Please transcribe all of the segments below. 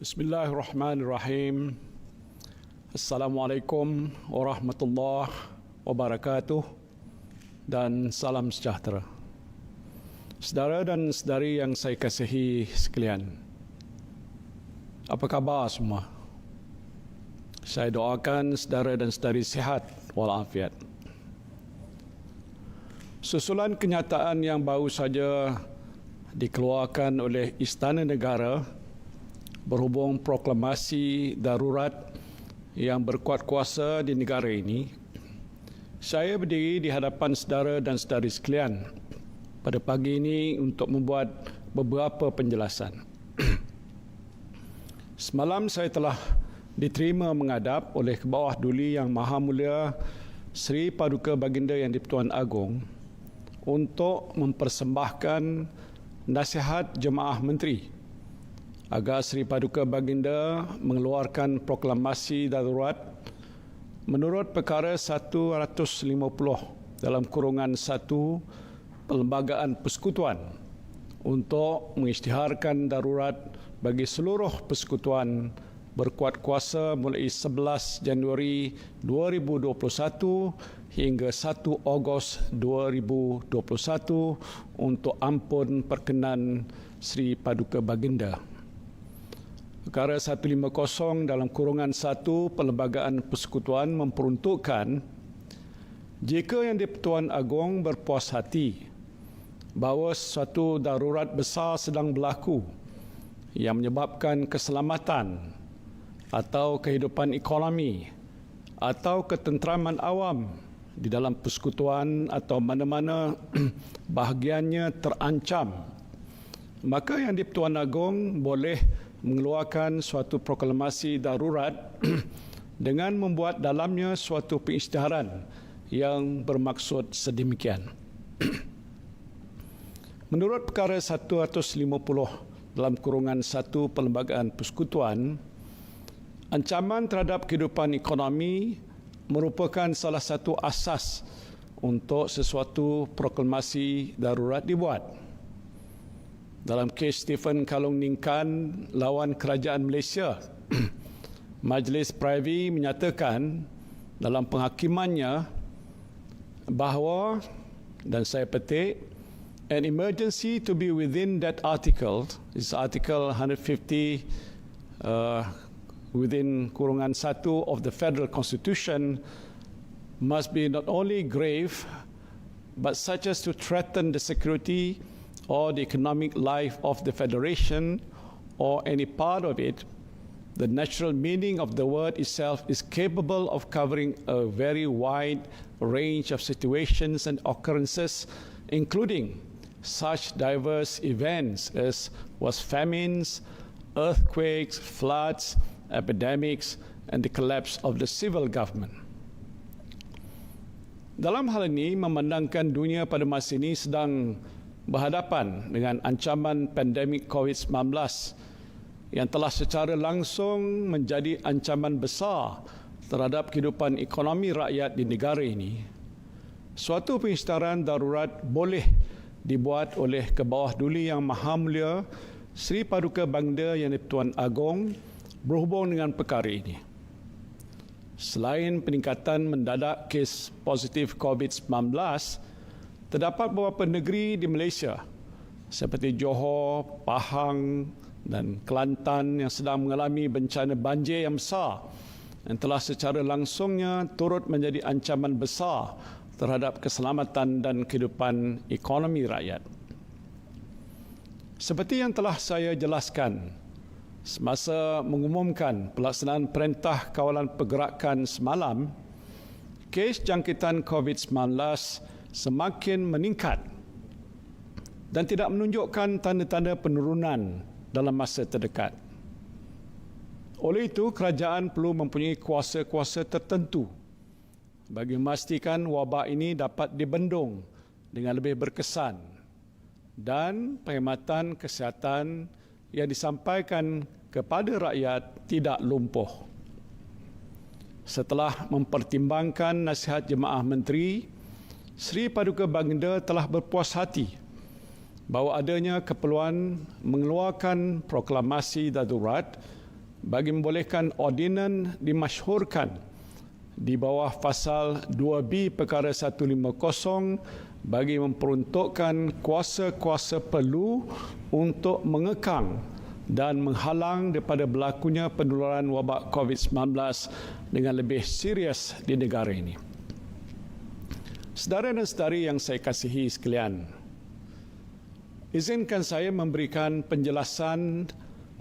Bismillahirrahmanirrahim. Assalamualaikum warahmatullahi wabarakatuh dan salam sejahtera. Saudara dan saudari yang saya kasihi sekalian, apa khabar semua? Saya doakan saudara dan saudari sihat walafiat. Susulan kenyataan yang baru saja dikeluarkan oleh Istana Negara berhubung proklamasi darurat yang berkuat kuasa di negara ini, saya berdiri di hadapan saudara dan saudari sekalian pada pagi ini untuk membuat beberapa penjelasan. Semalam saya telah diterima menghadap oleh Kebawah Duli Yang Maha Mulia Seri Paduka Baginda Yang di-Pertuan Agong untuk mempersembahkan nasihat Jemaah Menteri agar Seri Paduka Baginda mengeluarkan proklamasi darurat menurut perkara 150 dalam kurungan 1 Perlembagaan Persekutuan untuk mengisytiharkan darurat bagi seluruh persekutuan berkuat kuasa mulai 11 Januari 2021 hingga 1 Ogos 2021 untuk ampun perkenan Seri Paduka Baginda. Perkara 150 dalam kurungan 1 Perlembagaan Persekutuan memperuntukkan jika Yang di-Pertuan Agong berpuas hati bahawa suatu darurat besar sedang berlaku yang menyebabkan keselamatan atau kehidupan ekonomi atau ketenteraman awam di dalam persekutuan atau mana-mana bahagiannya terancam, maka Yang di-Pertuan Agong boleh mengeluarkan suatu proklamasi darurat dengan membuat dalamnya suatu pengisytiharan yang bermaksud sedemikian. Menurut perkara 150 dalam kurungan 1 Perlembagaan Persekutuan, ancaman terhadap kehidupan ekonomi merupakan salah satu asas untuk sesuatu proklamasi darurat dibuat. Dalam kes Stephen Kalung Ningkan lawan Kerajaan Malaysia, Majlis Privy menyatakan dalam penghakimannya bahawa, dan saya petik, an emergency to be within that article, is Article 150 within kurungan 1 of the Federal Constitution, must be not only grave but such as to threaten the security or the economic life of the Federation or any part of it. The natural meaning of the word itself is capable of covering a very wide range of situations and occurrences, including such diverse events as was famines, earthquakes, floods, epidemics, and the collapse of the civil government. Dalam hal ini, memandangkan dunia pada masa ini sedang berhadapan dengan ancaman pandemik COVID-19 yang telah secara langsung menjadi ancaman besar terhadap kehidupan ekonomi rakyat di negara ini, suatu pengisytiharan darurat boleh dibuat oleh Kebawah Duli Yang Maha Mulia Seri Paduka Baginda Yang di-Pertuan Agong berhubung dengan perkara ini. Selain peningkatan mendadak kes positif COVID-19, terdapat beberapa negeri di Malaysia seperti Johor, Pahang dan Kelantan yang sedang mengalami bencana banjir yang besar yang telah secara langsungnya turut menjadi ancaman besar terhadap keselamatan dan kehidupan ekonomi rakyat. Seperti yang telah saya jelaskan semasa mengumumkan pelaksanaan Perintah Kawalan Pergerakan semalam, kes jangkitan COVID-19 semakin meningkat dan tidak menunjukkan tanda-tanda penurunan dalam masa terdekat. Oleh itu, kerajaan perlu mempunyai kuasa-kuasa tertentu bagi memastikan wabak ini dapat dibendung dengan lebih berkesan dan perkhidmatan kesihatan yang disampaikan kepada rakyat tidak lumpuh. Setelah mempertimbangkan nasihat Jemaah Menteri, Seri Paduka Baginda telah berpuas hati bahawa adanya keperluan mengeluarkan proklamasi darurat bagi membolehkan ordinan dimasyhurkan di bawah pasal 2B perkara 150 bagi memperuntukkan kuasa-kuasa perlu untuk mengekang dan menghalang daripada berlakunya penularan wabak COVID-19 dengan lebih serius di negara ini. Saudara dan saudari yang saya kasihi sekalian, izinkan saya memberikan penjelasan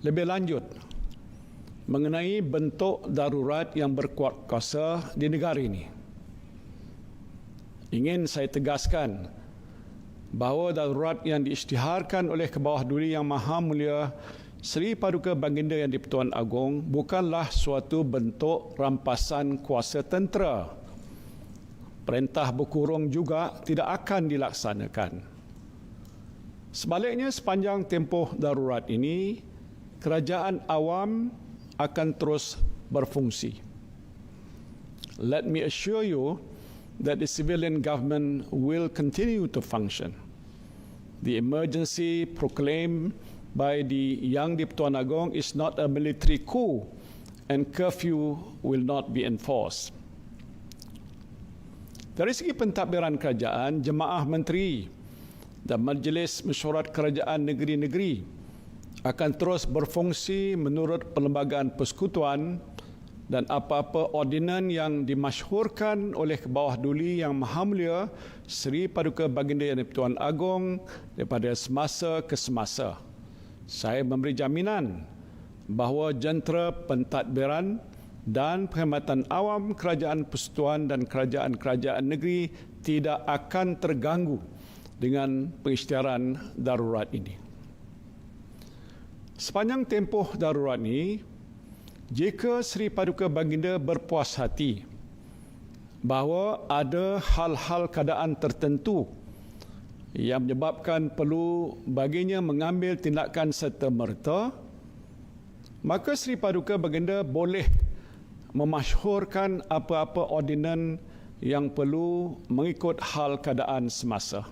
lebih lanjut mengenai bentuk darurat yang berkuat kuasa di negara ini. Ingin saya tegaskan bahawa darurat yang diisytiharkan oleh Kebawah Duli Yang Maha Mulia Seri Paduka Baginda Yang di-Pertuan Agong bukanlah suatu bentuk rampasan kuasa tentera. Perintah berkurung juga tidak akan dilaksanakan. Sebaliknya, sepanjang tempoh darurat ini, kerajaan awam akan terus berfungsi. Let me assure you that the civilian government will continue to function. The emergency proclaimed by the Yang di-Pertuan Agong is not a military coup, and curfew will not be enforced. Dari segi pentadbiran kerajaan, jemaah menteri dan Majlis Mesyuarat Kerajaan Negeri-Negeri akan terus berfungsi menurut Perlembagaan Persekutuan dan apa-apa ordinan yang dimasyhurkan oleh Kebawah Duli Yang Maha Mulia Seri Paduka Baginda Yang di-Pertuan Agong daripada semasa ke semasa. Saya memberi jaminan bahawa jentera pentadbiran dan perkhidmatan awam kerajaan persekutuan dan kerajaan-kerajaan negeri tidak akan terganggu dengan pengisytiharan darurat ini. Sepanjang tempoh darurat ini, jika Seri Paduka Baginda berpuas hati bahawa ada hal-hal keadaan tertentu yang menyebabkan perlu baginya mengambil tindakan serta-merta, maka Seri Paduka Baginda boleh memasyhurkan apa-apa ordinan yang perlu mengikut hal keadaan semasa.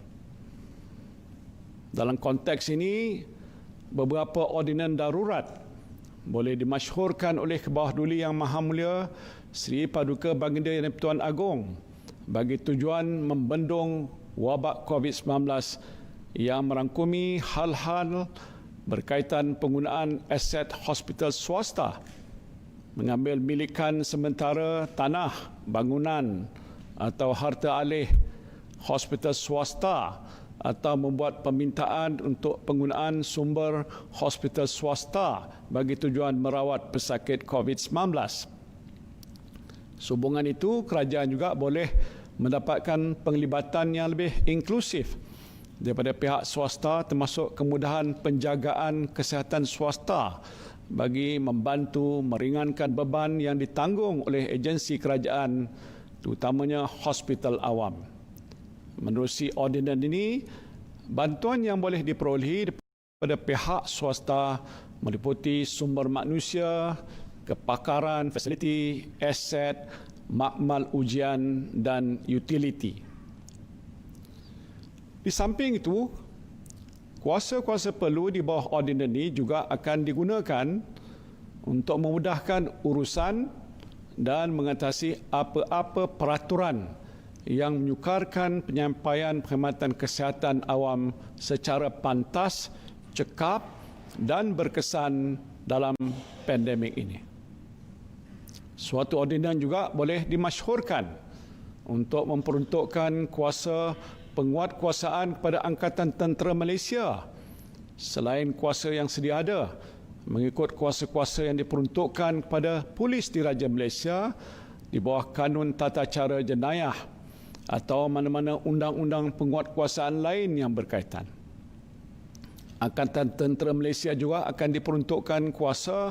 Dalam konteks ini, beberapa ordinan darurat boleh dimasyhurkan oleh Kebawah Duli Yang Maha Mulia Seri Paduka Baginda Yang di-Pertuan Agong bagi tujuan membendung wabak COVID-19 yang merangkumi hal-hal berkaitan penggunaan aset hospital swasta, mengambil milikan sementara tanah, bangunan atau harta alih hospital swasta atau membuat permintaan untuk penggunaan sumber hospital swasta bagi tujuan merawat pesakit COVID-19. Sehubungan itu, kerajaan juga boleh mendapatkan penglibatan yang lebih inklusif daripada pihak swasta, termasuk kemudahan penjagaan kesihatan swasta bagi membantu meringankan beban yang ditanggung oleh agensi kerajaan, terutamanya hospital awam. Menerusi ordinan ini, bantuan yang boleh diperolehi daripada pihak swasta meliputi sumber manusia, kepakaran, fasiliti, aset, makmal ujian dan utiliti. Di samping itu, kuasa-kuasa perlu di bawah ordinan ini juga akan digunakan untuk memudahkan urusan dan mengatasi apa-apa peraturan yang menyukarkan penyampaian perkhidmatan kesihatan awam secara pantas, cekap dan berkesan dalam pandemik ini. Suatu ordinan juga boleh dimasyhurkan untuk memperuntukkan kuasa penguatkuasaan kepada Angkatan Tentera Malaysia selain kuasa yang sedia ada, mengikut kuasa-kuasa yang diperuntukkan kepada Polis Diraja Malaysia di bawah Kanun Tata Cara Jenayah atau mana-mana undang-undang penguatkuasaan lain yang berkaitan. Angkatan Tentera Malaysia juga akan diperuntukkan kuasa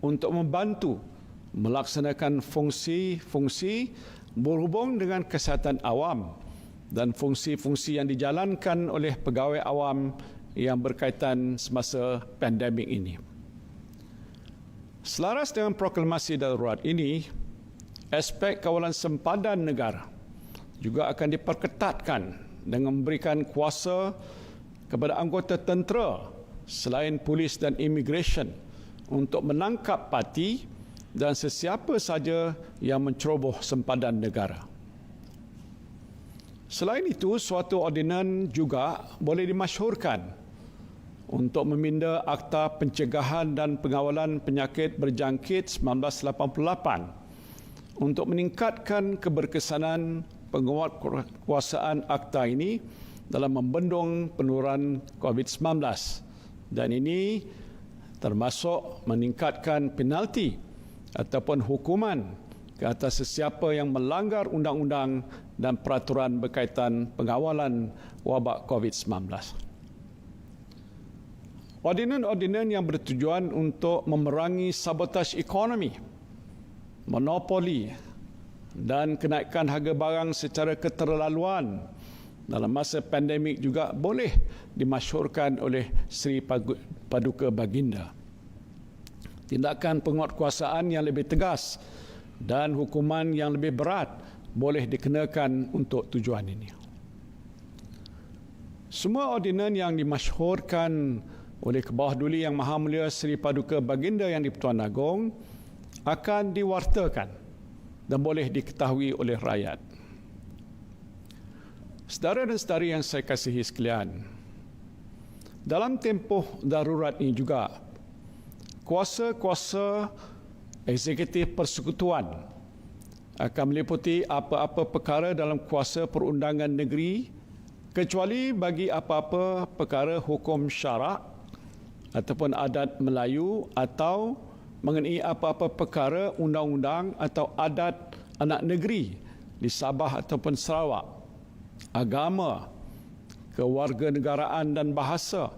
untuk membantu melaksanakan fungsi-fungsi berhubung dengan kesihatan awam dan fungsi-fungsi yang dijalankan oleh pegawai awam yang berkaitan semasa pandemik ini. Selaras dengan proklamasi darurat ini, aspek kawalan sempadan negara juga akan diperketatkan dengan memberikan kuasa kepada anggota tentera selain polis dan immigration untuk menangkap parti dan sesiapa saja yang menceroboh sempadan negara. Selain itu, suatu ordinan juga boleh dimasyhurkan untuk meminda Akta Pencegahan dan Pengawalan Penyakit Berjangkit 1988 untuk meningkatkan keberkesanan penguatkuasaan akta ini dalam membendung penularan COVID-19, dan ini termasuk meningkatkan penalti ataupun hukuman ke atas sesiapa yang melanggar undang-undang dan peraturan berkaitan pengawalan wabak COVID-19. Ordinan-ordinan yang bertujuan untuk memerangi sabotaj ekonomi, monopoli dan kenaikan harga barang secara keterlaluan dalam masa pandemik juga boleh dimasyhurkan oleh Seri Paduka Baginda. Tindakan penguatkuasaan yang lebih tegas dan hukuman yang lebih berat boleh dikenakan untuk tujuan ini. Semua ordinan yang dimasyhurkan oleh Kebawah Duli Yang Maha Mulia Seri Paduka Baginda Yang di-Pertuan Agong akan diwartakan dan boleh diketahui oleh rakyat. Saudara dan saudari yang saya kasihi sekalian, dalam tempoh darurat ini juga, kuasa-kuasa eksekutif persekutuan akan meliputi apa-apa perkara dalam kuasa perundangan negeri kecuali bagi apa-apa perkara hukum syarak ataupun adat Melayu atau mengenai apa-apa perkara undang-undang atau adat anak negeri di Sabah ataupun Sarawak, agama, kewarganegaraan dan bahasa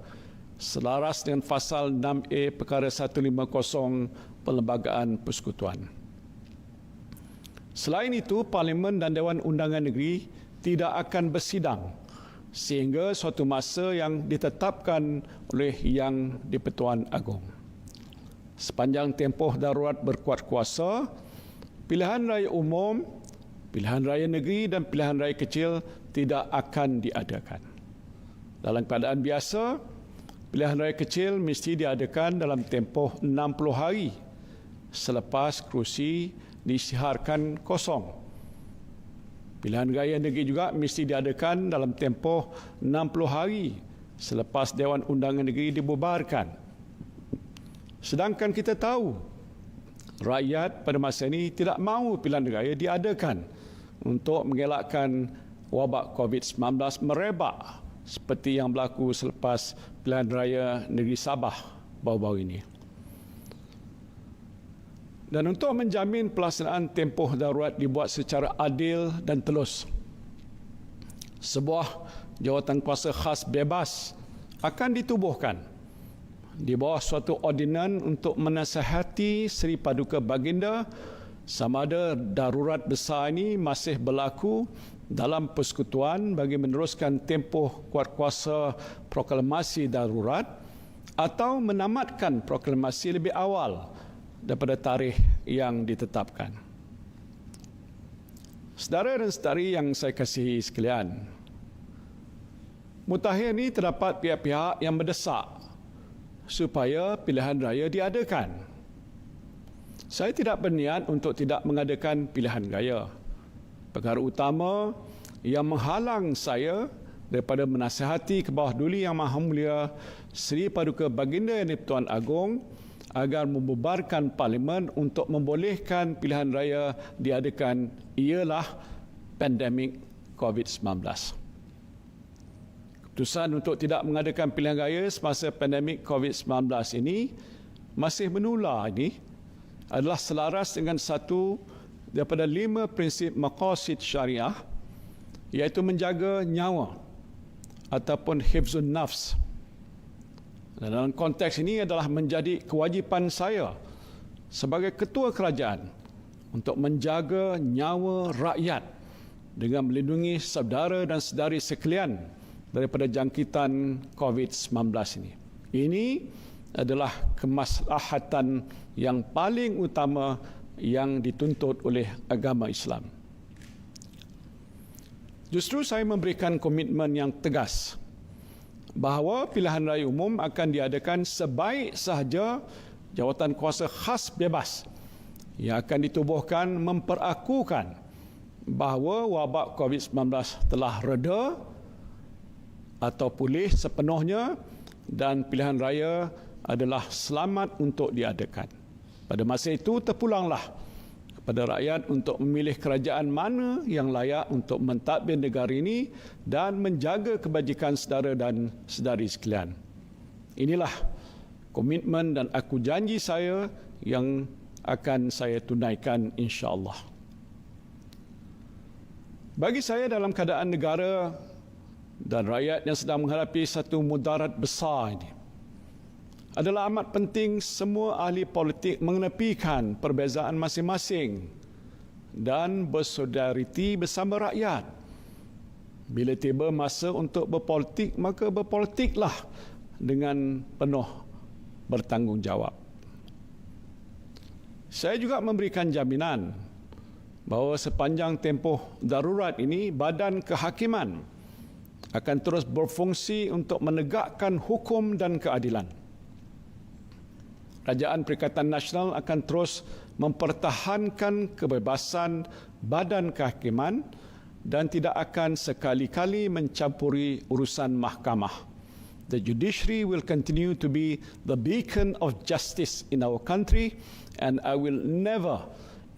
selaras dengan Fasal 6A Perkara 150 Perlembagaan Persekutuan. Selain itu, Parlimen dan Dewan Undangan Negeri tidak akan bersidang sehingga suatu masa yang ditetapkan oleh Yang di-Pertuan Agong. Sepanjang tempoh darurat berkuat kuasa, pilihan raya umum, pilihan raya negeri dan pilihan raya kecil tidak akan diadakan. Dalam keadaan biasa, pilihan raya kecil mesti diadakan dalam tempoh 60 hari selepas kerusi diisytiharkan kosong. Pilihan raya negeri juga mesti diadakan dalam tempoh 60 hari selepas Dewan Undangan Negeri dibubarkan. Sedangkan kita tahu, rakyat pada masa ini tidak mahu pilihan raya diadakan untuk mengelakkan wabak COVID-19 merebak seperti yang berlaku selepas pilihan raya negeri Sabah baru-baru ini. Dan untuk menjamin pelaksanaan tempoh darurat dibuat secara adil dan telus, sebuah jawatan kuasa khas bebas akan ditubuhkan di bawah suatu ordinan untuk menasihati Seri Paduka Baginda sama ada darurat besar ini masih berlaku dalam persekutuan bagi meneruskan tempoh kuatkuasa proklamasi darurat atau menamatkan proklamasi lebih awal daripada tarikh yang ditetapkan. Saudara dan saudari yang saya kasihi sekalian, mutakhir ini terdapat pihak-pihak yang mendesak supaya pilihan raya diadakan. Saya tidak berniat untuk tidak mengadakan pilihan raya. Perkara utama yang menghalang saya daripada menasihati Kebawah Duli Yang Maha Mulia Seri Paduka Baginda Yang di-Pertuan Agong agar membubarkan Parlimen untuk membolehkan pilihan raya diadakan ialah pandemik COVID-19. Keputusan untuk tidak mengadakan pilihan raya semasa pandemik COVID-19 ini masih menular ini adalah selaras dengan satu daripada 5 prinsip maqasid syariah, iaitu menjaga nyawa ataupun hifzun nafs. Dan dalam konteks ini adalah menjadi kewajipan saya sebagai ketua kerajaan untuk menjaga nyawa rakyat dengan melindungi saudara dan saudari sekalian daripada jangkitan COVID-19 ini. Ini adalah kemaslahatan yang paling utama yang dituntut oleh agama Islam. Justru saya memberikan komitmen yang tegas bahawa pilihan raya umum akan diadakan sebaik sahaja jawatan kuasa khas bebas yang akan ditubuhkan memperakukan bahawa wabak COVID-19 telah reda atau pulih sepenuhnya dan pilihan raya adalah selamat untuk diadakan. Pada masa itu terpulanglah kepada rakyat untuk memilih kerajaan mana yang layak untuk mentadbir negara ini dan menjaga kebajikan saudara dan saudari sekalian. Inilah komitmen dan aku janji saya yang akan saya tunaikan insya-Allah. Bagi saya dalam keadaan negara dan rakyat yang sedang menghadapi satu mudarat besar ini, adalah amat penting semua ahli politik mengenepikan perbezaan masing-masing dan bersolidariti bersama rakyat. Bila tiba masa untuk berpolitik, maka berpolitiklah dengan penuh bertanggungjawab. Saya juga memberikan jaminan bahawa sepanjang tempoh darurat ini, Badan Kehakiman akan terus berfungsi untuk menegakkan hukum dan keadilan. Kerajaan Perikatan Nasional akan terus mempertahankan kebebasan Badan Kehakiman dan tidak akan sekali-kali mencampuri urusan mahkamah. The judiciary will continue to be the beacon of justice in our country, and I will never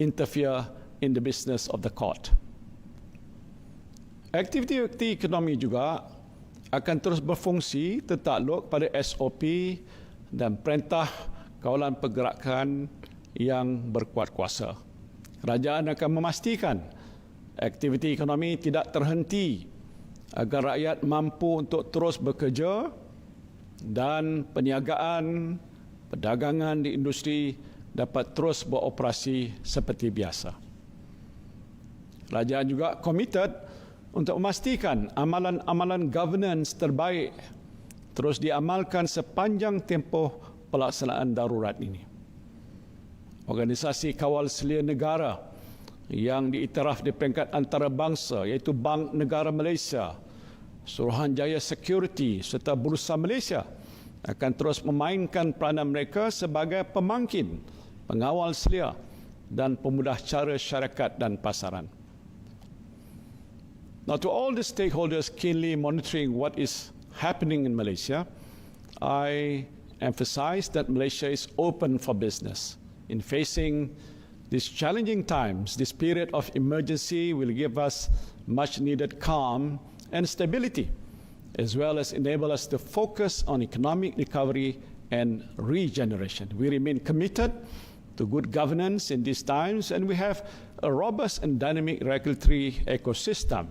interfere in the business of the court. Aktiviti-aktiviti ekonomi juga akan terus berfungsi tertakluk pada SOP dan perintah kawalan pergerakan yang berkuat kuasa. Kerajaan akan memastikan aktiviti ekonomi tidak terhenti agar rakyat mampu untuk terus bekerja dan perniagaan, perdagangan di industri dapat terus beroperasi seperti biasa. Kerajaan juga komited untuk memastikan amalan-amalan governance terbaik terus diamalkan sepanjang tempoh pelaksanaan darurat ini. Organisasi kawal selia negara yang diiktiraf di peringkat antarabangsa iaitu Bank Negara Malaysia, Suruhanjaya Security serta Bursa Malaysia akan terus memainkan peranan mereka sebagai pemangkin, pengawal selia dan pemudah cara syarikat dan pasaran. Now, to all the stakeholders keenly monitoring what is happening in Malaysia, I emphasize that Malaysia is open for business. In facing these challenging times, this period of emergency will give us much needed calm and stability, as well as enable us to focus on economic recovery and regeneration. We remain committed to good governance in these times, and we have a robust and dynamic regulatory ecosystem.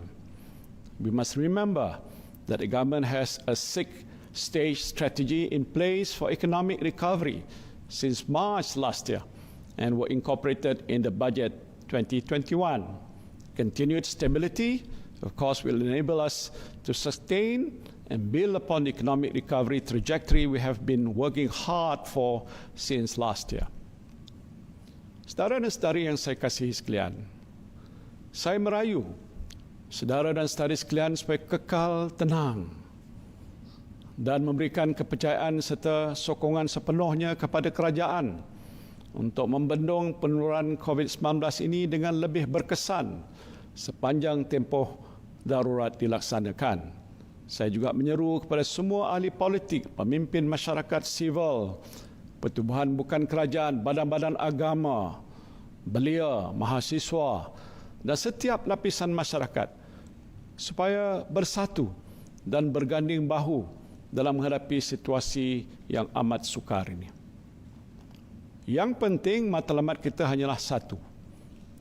We must remember that the government has a six-stage strategy in place for economic recovery since March last year and were incorporated in the budget 2021. Continued stability, of course, will enable us to sustain and build upon the economic recovery trajectory we have been working hard for since last year. Saudara dan saudari yang saya kasihi sekalian, saya merayu saudara dan saudari sekalian supaya kekal tenang dan memberikan kepercayaan serta sokongan sepenuhnya kepada kerajaan untuk membendung penularan COVID-19 ini dengan lebih berkesan sepanjang tempoh darurat dilaksanakan. Saya juga menyeru kepada semua ahli politik, pemimpin masyarakat sivil, pertubuhan bukan kerajaan, badan-badan agama, belia, mahasiswa dan setiap lapisan masyarakat supaya bersatu dan berganding bahu dalam menghadapi situasi yang amat sukar ini. Yang penting matlamat kita hanyalah satu,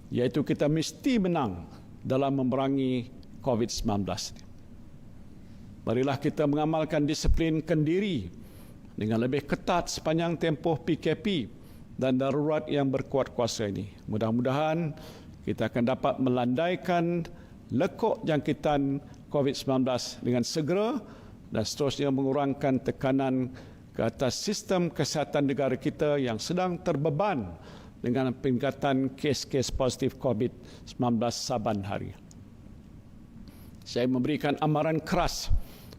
iaitu kita mesti menang dalam memerangi COVID-19. Marilah kita mengamalkan disiplin kendiri dengan lebih ketat sepanjang tempoh PKP dan darurat yang berkuat kuasa ini. Mudah-mudahan kita akan dapat melandaikan lekuk jangkitan COVID-19 dengan segera dan seterusnya mengurangkan tekanan ke atas sistem kesihatan negara kita yang sedang terbeban dengan peningkatan kes-kes positif COVID-19 saban hari. Saya memberikan amaran keras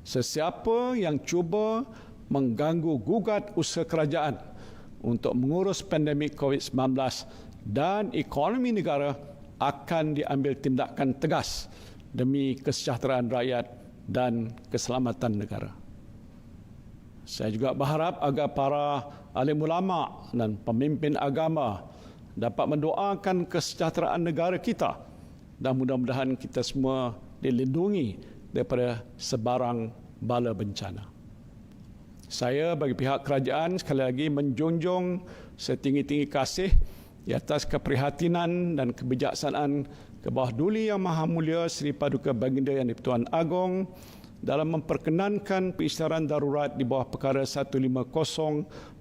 sesiapa yang cuba mengganggu gugat usaha kerajaan untuk mengurus pandemik COVID-19 dan ekonomi negara akan diambil tindakan tegas demi kesejahteraan rakyat dan keselamatan negara. Saya juga berharap agar para alim ulama dan pemimpin agama dapat mendoakan kesejahteraan negara kita dan mudah-mudahan kita semua dilindungi daripada sebarang bala bencana. Saya bagi pihak kerajaan sekali lagi menjunjung setinggi-tinggi kasih di atas keprihatinan dan kebijaksanaan Kebawah Duli Yang Maha Mulia Seri Paduka Baginda Yang di-Pertuan Agong dalam memperkenankan pengisytiharan darurat di bawah perkara 150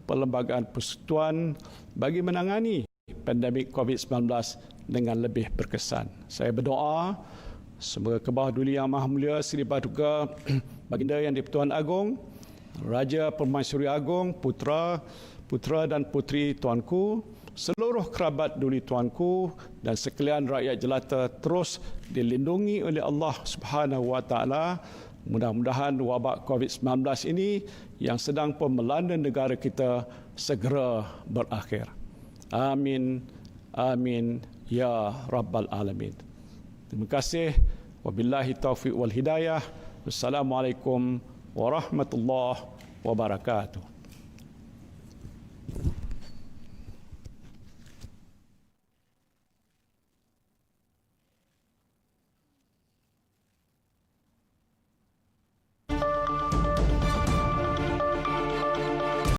Perlembagaan Persekutuan bagi menangani pandemik COVID-19 dengan lebih berkesan. Saya berdoa semoga Kebawah Duli Yang Maha Mulia Seri Paduka Baginda Yang di-Pertuan Agong, Raja Permaisuri Agong, putra dan puteri tuanku, seluruh kerabat duli tuanku dan sekalian rakyat jelata terus dilindungi oleh Allah Subhanahu Wa Taala. Mudah-mudahan wabak COVID-19 ini yang sedang pun melanda negara kita segera berakhir. Amin. Amin. Ya Rabbal Alamin. Terima kasih. Wabillahi taufiq wal hidayah. Wassalamualaikum warahmatullahi wabarakatuh.